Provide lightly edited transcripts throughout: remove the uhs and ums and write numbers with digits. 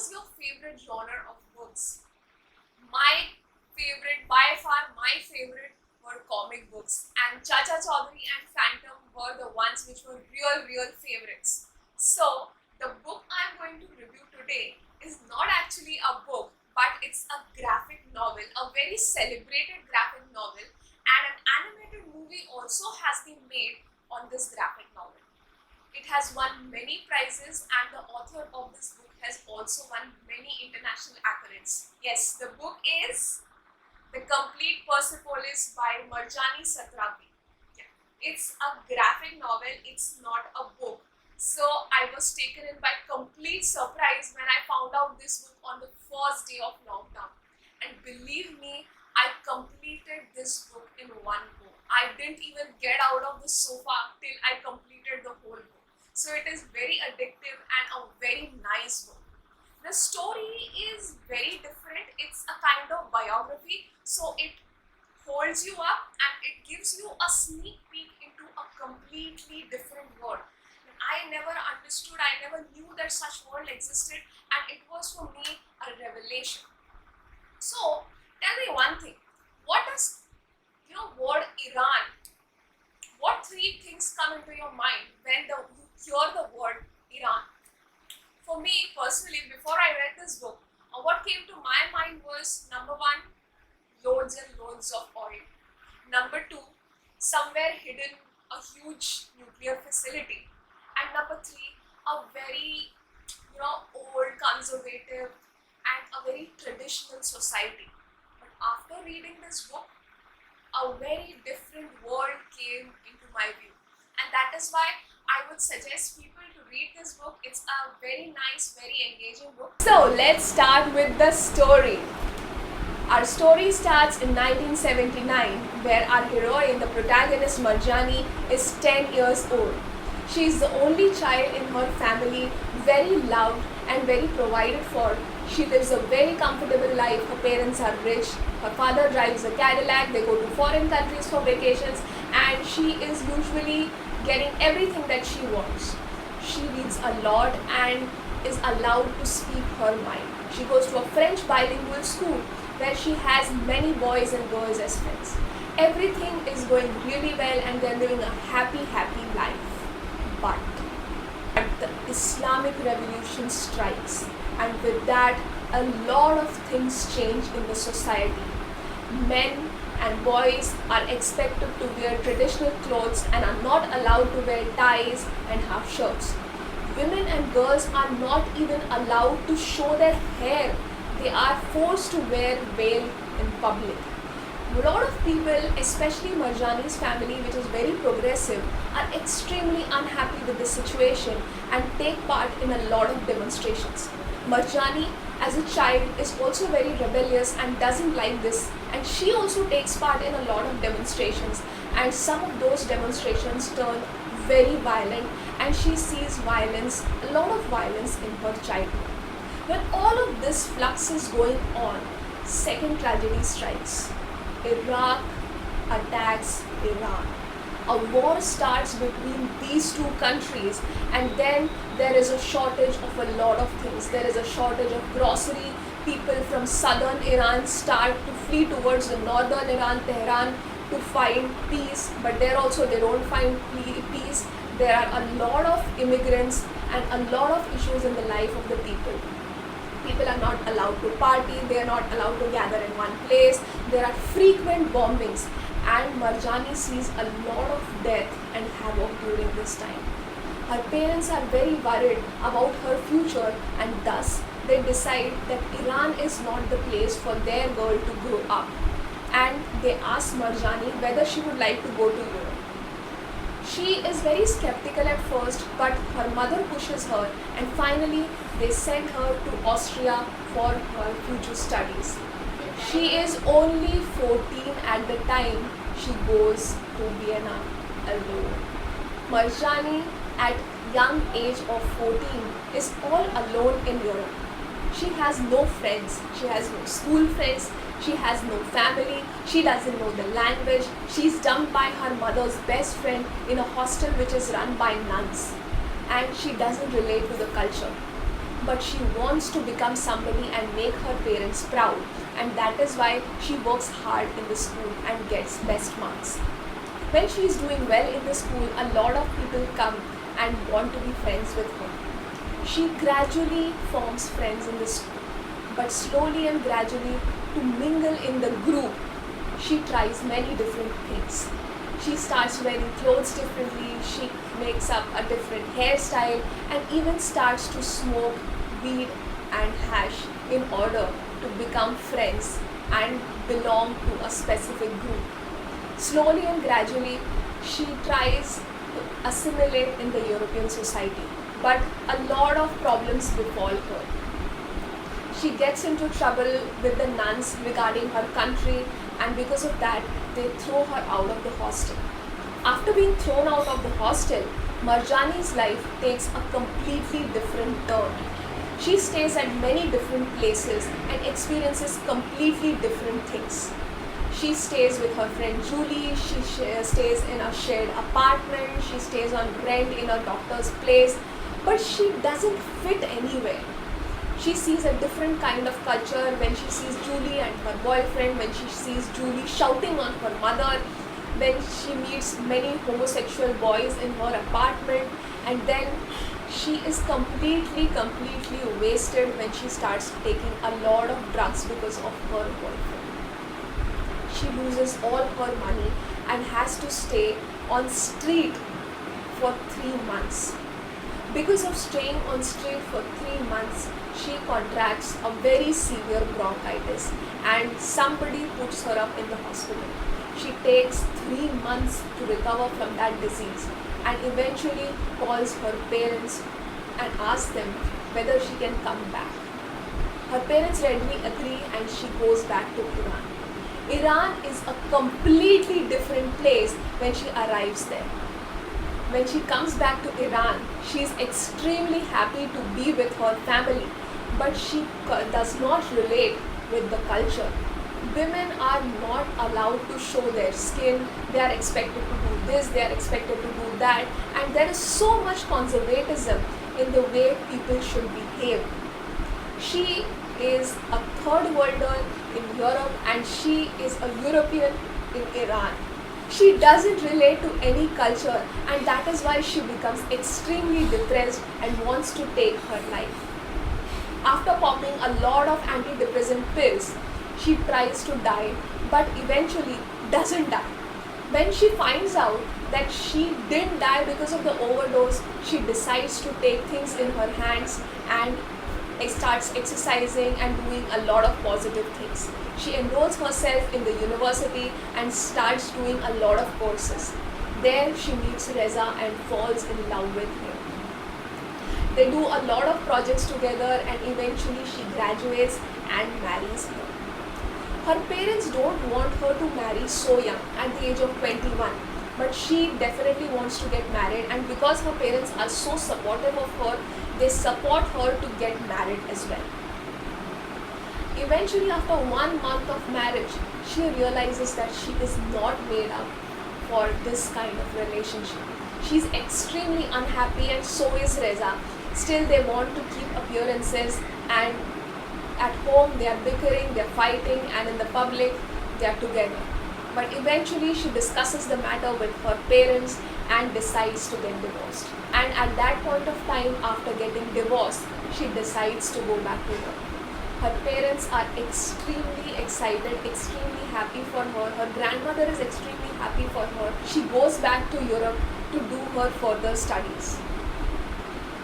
was your favorite genre of books? My favorite, by far my favorite, were comic books, and Chacha Chaudhary and Phantom were the ones which were real favorites. So the book I'm going to review today is not actually a book, but it's a graphic novel, a very celebrated graphic novel, and an animated movie also has been made on this graphic novel. It has won many prizes, and the author of this book has also won many international accolades. Yes, the book is The Complete Persepolis by Marjane Satrapi. Yeah. It's a graphic novel, it's not a book. So I was taken in by complete surprise when I found out this book on the first day of lockdown. And believe me, I completed this book in one go. I didn't even get out of the sofa till I completed the whole book. So it is very addictive and a very nice book. The story is very different. It's a kind of biography, so it holds you up and it gives you a sneak peek into a completely different world. I never understood, I never knew that such world existed, and it was for me a revelation. So tell me one thing, what does word Iran, what three things come into your mind when you hear the word Iran? For me personally, before I read this book, what came to my mind was, number one, loads and loads of oil. Number two, somewhere hidden a huge nuclear facility. And number three, a very old, conservative and a very traditional society. But after reading this book, a very different world came into my view. And that is why I would suggest people to read this book. It's a very nice, very engaging book. So let's start with the story. Our story starts in 1979, where our heroine, the protagonist Marjane, is 10 years old. She is the only child in her family, very loved and very provided for. She lives a very comfortable life. Her parents are rich. Her father drives a Cadillac. They go to foreign countries for vacations, and she is usually getting everything that she wants. She reads a lot and is allowed to speak her mind. She goes to a French bilingual school where she has many boys and girls as friends. Everything is going really well and they're living a happy life. But the Islamic Revolution strikes, and with that a lot of things change in the society. Men and boys are expected to wear traditional clothes and are not allowed to wear ties and half shirts. Women and girls are not even allowed to show their hair. They are forced to wear veil in public. A lot of people, especially Marjane's family, which is very progressive, are extremely unhappy with the situation and take part in a lot of demonstrations. Marjane, as a child, is also very rebellious and doesn't like this, and she also takes part in a lot of demonstrations, and some of those demonstrations turn very violent, and she sees violence, a lot of violence in her childhood. When all of this flux is going on, second tragedy strikes. Iraq attacks Iran. A war starts between these two countries, and then there is a shortage of a lot of things. There is a shortage of grocery. People from southern Iran start to flee towards the northern Iran, Tehran, to find peace, but there also they don't find peace. There are a lot of immigrants and a lot of issues in the life of the people. People are not allowed to party, they are not allowed to gather in one place, there are frequent bombings, and Marjane sees a lot of death and havoc during this time. Her parents are very worried about her future, and thus they decide that Iran is not the place for their girl to grow up, and they ask Marjane whether she would like to go to Europe. She is very skeptical at first, but her mother pushes her, and finally they send her to Austria for her future studies. She is only 14 at the time she goes to Vienna alone. Marjane, at young age of 14, is all alone in Europe. She has no friends, she has no school friends, she has no family, she doesn't know the language, she's dumped by her mother's best friend in a hostel which is run by nuns, and she doesn't relate to the culture. but she wants to become somebody and make her parents proud, and that is why she works hard in the school and gets best marks. When she is doing well in the school, a lot of people come and want to be friends with her. She gradually forms friends in the school, but slowly and gradually, to mingle in the group, she tries many different things. She starts wearing clothes differently, she makes up a different hairstyle, and even starts to smoke weed and hash in order to become friends and belong to a specific group. Slowly and gradually, she tries to assimilate in the European society, but a lot of problems befall her. She gets into trouble with the nuns regarding her country, and because of that, they throw her out of the hostel. After being thrown out of the hostel, Marjane's life takes a completely different turn. She stays at many different places and experiences completely different things. She stays with her friend Julie, she stays in a shared apartment, she stays on rent in a doctor's place, but she doesn't fit anywhere. She sees a different kind of culture when she sees Julie and her boyfriend, when she sees Julie shouting on her mother, when she meets many homosexual boys in her apartment, and then she is completely wasted when she starts taking a lot of drugs because of her boyfriend. She loses all her money and has to stay on street for 3 months. Because of staying on street for 3 months, she contracts a very severe bronchitis and somebody puts her up in the hospital. She takes 3 months to recover from that disease and eventually calls her parents and asks them whether she can come back. Her parents readily agree and she goes back to Iran. Iran is a completely different place when she arrives there. When she comes back to Iran, she is extremely happy to be with her family, but she does not relate with the culture. Women are not allowed to show their skin, they are expected to do this, they are expected to do that, and there is so much conservatism in the way people should behave. She is a third worlder in Europe and she is a European in Iran. She doesn't relate to any culture, and that is why she becomes extremely depressed and wants to take her life. After popping a lot of antidepressant pills, she tries to die but eventually doesn't die. When she finds out that she didn't die because of the overdose, she decides to take things in her hands and starts exercising and doing a lot of positive things. She enrolls herself in the university and starts doing a lot of courses. There she meets Reza and falls in love with him. They do a lot of projects together and eventually she graduates and marries him. Her parents don't want her to marry so young at the age of 21, but she definitely wants to get married, and because her parents are so supportive of her, they support her to get married as well. Eventually, after 1 month of marriage, she realizes that she is not made up for this kind of relationship. She's extremely unhappy and so is Reza. Still, they want to keep appearances, and at home they are bickering, they are fighting, and in the public they are together. But eventually she discusses the matter with her parents and decides to get divorced. And at that point of time, after getting divorced, she decides to go back to work. Her parents are extremely excited, extremely happy for her. Her grandmother is extremely happy for her. She goes back to Europe to do her further studies.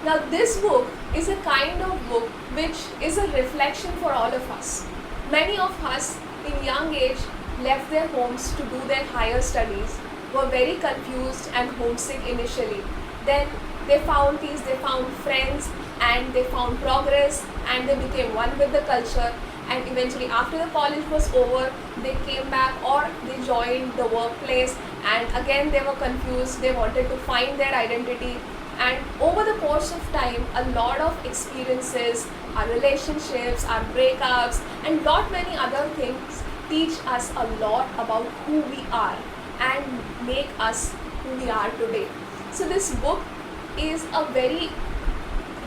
Now this book is a kind of book which is a reflection for all of us. Many of us in young age left their homes to do their higher studies, were very confused and homesick initially. Then they found peace, they found friends, and they found progress, and they became one with the culture, and eventually after the college was over, they came back or they joined the workplace, and again they were confused, they wanted to find their identity. And over the course of time, a lot of experiences, our relationships, our breakups, and lot many other things teach us a lot about who we are and make us who we are today. So this book is a very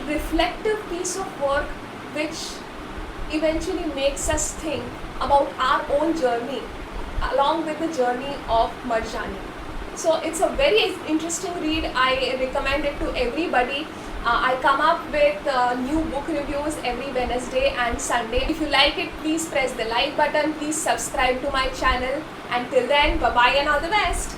reflective piece of work which eventually makes us think about our own journey along with the journey of Marjane. So it's a very interesting read. I recommend it to everybody. I come up with new book reviews every Wednesday and Sunday. If you like it, please press the like button. Please subscribe to my channel. Until then, bye bye and all the best.